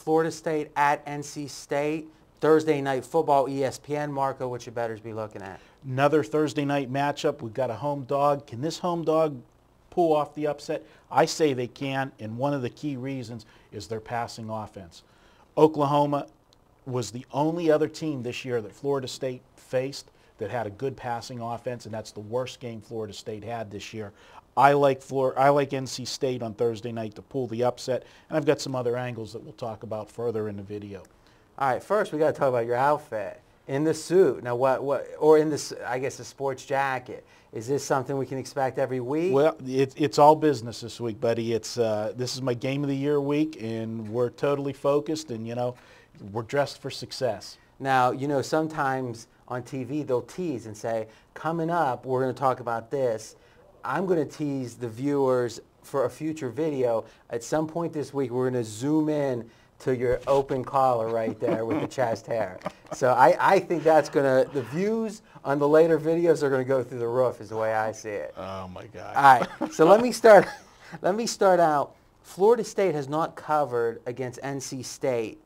Florida State at NC State, Thursday night football, ESPN. Marco, what should bettors be looking at? Another Thursday night matchup. We've got a home dog. Can this home dog pull off the upset? I say they can, and one of the key reasons is their passing offense. Oklahoma was the only other team this year that Florida State faced that had a good passing offense, and that's the worst game Florida State had this year. I like NC State on Thursday night to pull the upset, and I've got some other angles that we'll talk about further in the video. All right, first we got to talk about your outfit. In the suit. Now or in this, I guess, a sports jacket. Is this something we can expect every week? Well, it's all business this week, buddy. This is my game of the year week, and we're totally focused, and, we're dressed for success. Now, sometimes on TV they'll tease and say, coming up, we're going to talk about this. I'm going to tease the viewers for a future video. At some point this week, we're going to zoom in to your open collar right there with the chest hair. So I think that's going to, the views on the later videos are going to go through the roof is the way I see it. Oh, my God. All right, so let me start out. Florida State has not covered against NC State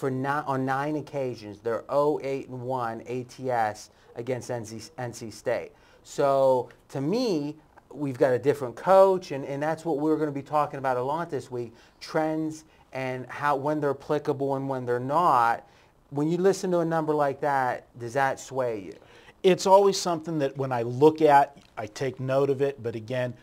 on 9 occasions. They're 0-8-1 ATS against NC State. So to me, we've got a different coach, and that's what we're going to be talking about a lot this week, trends and when they're applicable and when they're not. When you listen to a number like that, does that sway you? It's always something that when I look at, I take note of it. But again,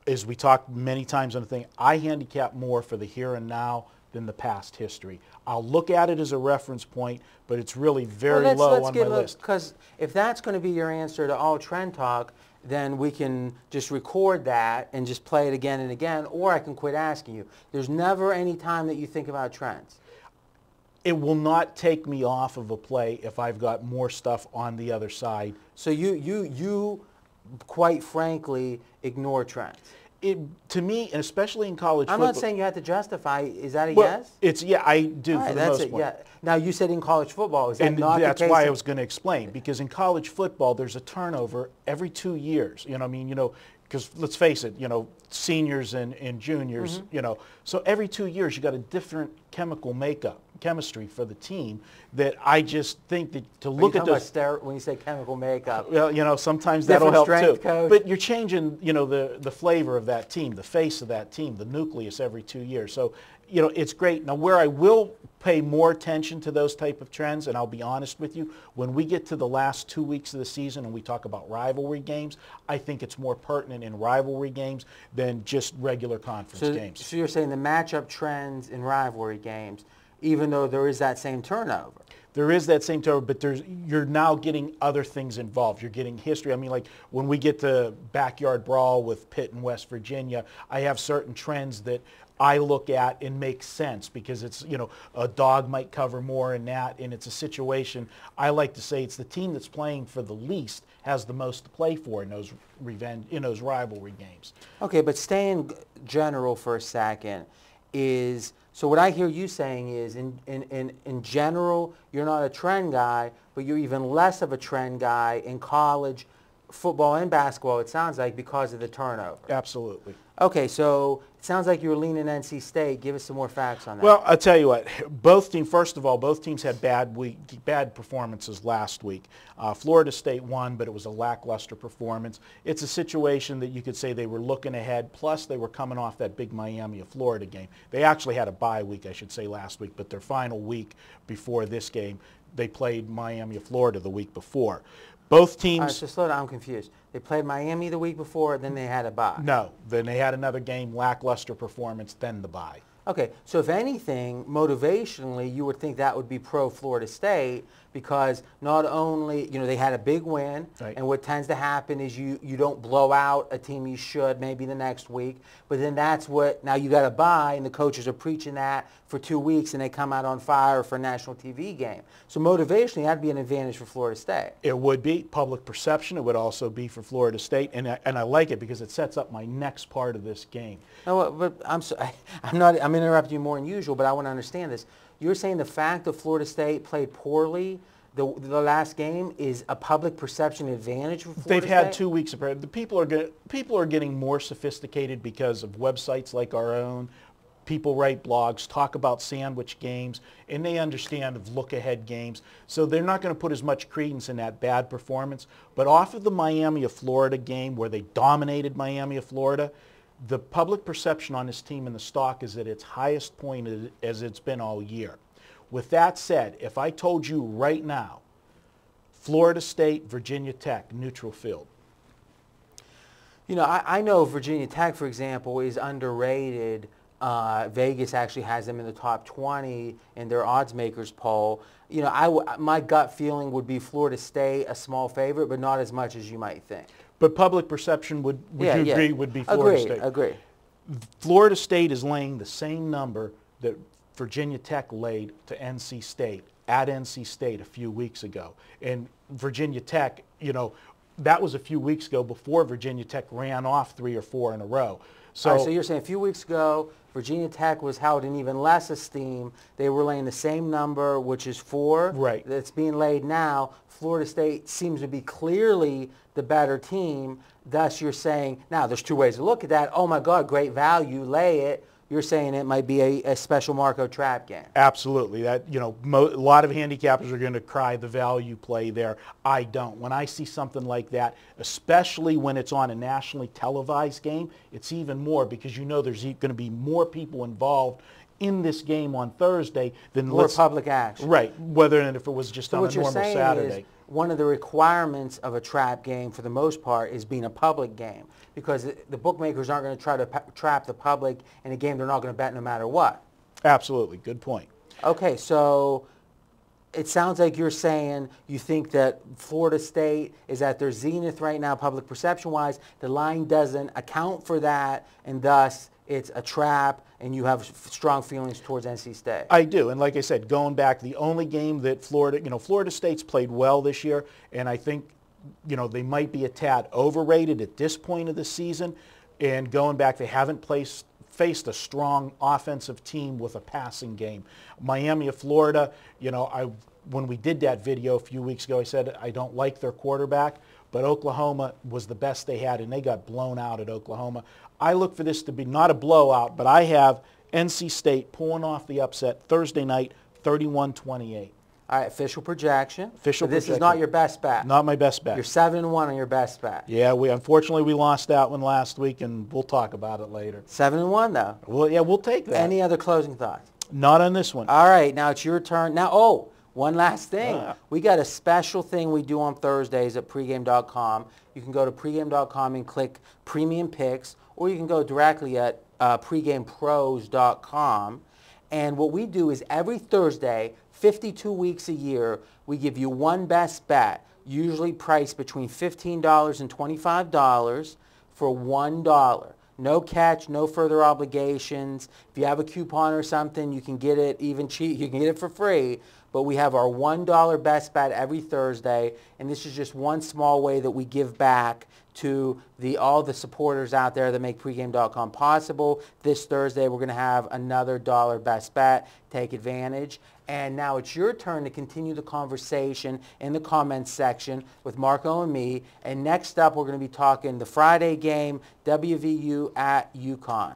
as we talked many times on the thing, I handicap more for the here and now than the past history. I'll look at it as a reference point, but it's really very low on my list. Because if that's going to be your answer to all trend talk, then we can just record that and just play it again and again, or I can quit asking you. There's never any time that you think about trends. It will not take me off of a play if I've got more stuff on the other side. So you quite frankly ignore trends. To me, and especially in college I'm football. not saying you have to justify. Is that a yes? Yeah, I do for the most part. Yeah. Now, you said in college football. Is that and not that's the case? why I was going to explain, because in college football, there's a turnover every 2 years. Because let's face it, seniors and juniors, so every 2 years you got a different chemistry for the team that I just think that to look at those. When you say chemical makeup. Well, sometimes that'll help too. Coach. But you're changing, the flavor of that team, the face of that team, the nucleus every 2 years. So, it's great. Now, where I will pay more attention to those type of trends, and I'll be honest with you, when we get to the last 2 weeks of the season and we talk about rivalry games, I think it's more pertinent in rivalry games than just regular conference games. So you're saying the matchup trends in rivalry games, even though there is that same turnover. There is that same turnover, but you're now getting other things involved. You're getting history. I mean, like when we get to backyard brawl with Pitt and West Virginia, I have certain trends that I look at and make sense because it's, a dog might cover more in that, and it's a situation. I like to say it's the team that's playing for the least has the most to play for in those rivalry games. Okay, but staying general for a second is, so what I hear you saying is in general, you're not a trend guy, but you're even less of a trend guy in college football and basketball, it sounds like, because of the turnover. Absolutely. Okay, so it sounds like you were leaning NC State. Give us some more facts on that. Well, I'll tell you what. Both teams had bad performances last week. Florida State won, but it was a lackluster performance. It's a situation that you could say they were looking ahead, plus they were coming off that big Miami of Florida game. They actually had a bye week, I should say, last week, but their final week before this game, they played Miami of Florida the week before. Both teams... All right, so slow down, I'm confused. They played Miami the week before, then they had a bye. No, then they had another game, lackluster performance, then the bye. Okay, so if anything, motivationally, you would think that would be pro-Florida State because not only, they had a big win, right, and what tends to happen is you don't blow out a team you should maybe the next week, but then now you got to bye, and the coaches are preaching that for 2 weeks, and they come out on fire for a national TV game. So motivationally, that'd be an advantage for Florida State. It would be. Public perception, it would also be for Florida State, and I like it because it sets up my next part of this game. No, but I'm interrupting you more than usual, but I want to understand this. You're saying the fact that Florida State played poorly the last game is a public perception advantage for Florida State? They've had 2 weeks of practice. People are getting more sophisticated because of websites like our own, people write blogs, talk about sandwich games, and they understand of look-ahead games. So they're not going to put as much credence in that bad performance. But off of the Miami of Florida game where they dominated Miami of Florida, the public perception on this team and the stock is at its highest point as it's been all year. With that said, if I told you right now, Florida State, Virginia Tech, neutral field. You know, I know Virginia Tech, for example, is underrated. Vegas actually has them in the top 20 in their odds makers poll. You know, my gut feeling would be Florida State a small favorite, but not as much as you might think. But public perception would you agree would be Florida State? Agree. Florida State is laying the same number that Virginia Tech laid to NC State at NC State a few weeks ago. And Virginia Tech, you know, that was a few weeks ago before Virginia Tech ran off 3 or 4 in a row. So, so you're saying a few weeks ago, Virginia Tech was held in even less esteem. They were laying the same number, which is 4. Right. That's being laid now. Florida State seems to be clearly the better team. Thus, you're saying, now there's 2 ways to look at that. Oh, my God, great value, lay it. You're saying it might be a special Marco trap game. Absolutely. That, you know, a lot of handicappers are going to cry the value play there. I don't. When I see something like that, especially when it's on a nationally televised game, it's even more because you know there's going to be more people involved in this game on Thursday than more public action. Right. Whether and if it was just so on a normal Saturday. Is one of the requirements of a trap game, for the most part, is being a public game, because the bookmakers aren't going to try to trap the public in a game they're not going to bet no matter what. Absolutely. Good point. Okay, so it sounds like you're saying you think that Florida State is at their zenith right now, public perception-wise. The line doesn't account for that, and thus it's a trap, and you have strong feelings towards NC State. I do, and like I said, going back, the only game that Florida State's played well this year, and I think, you know, they might be a tad overrated at this point of the season. And going back, they haven't faced a strong offensive team with a passing game. Miami of Florida, you know, when we did that video a few weeks ago, I said I don't like their quarterback, but Oklahoma was the best they had, and they got blown out at Oklahoma. I look for this to be not a blowout, but I have NC State pulling off the upset Thursday night, 31-28. All right, official projection. Official This projection. is not your best bet. Not my best bet. You're 7-1 on your best bet. Yeah, unfortunately we lost that one last week, and we'll talk about it later. 7-1 though. Well, yeah, we'll take that. Any other closing thoughts? Not on this one. All right, now it's your turn. Now, one last thing. We got a special thing we do on Thursdays at pregame.com. You can go to pregame.com and click Premium Picks, or you can go directly at pregamepros.com. And what we do is every Thursday, 52 weeks a year, we give you one best bet, usually priced between $15 and $25 for $1. No catch, no further obligations. If you have a coupon or something, you can get it even cheap. You can get it for free. But we have our $1 best bet every Thursday, and this is just one small way that we give back to all the supporters out there that make pregame.com possible. This Thursday, we're going to have another $1 best bet. Take advantage. And now it's your turn to continue the conversation in the comments section with Marco and me. And next up, we're going to be talking the Friday game, WVU at UConn.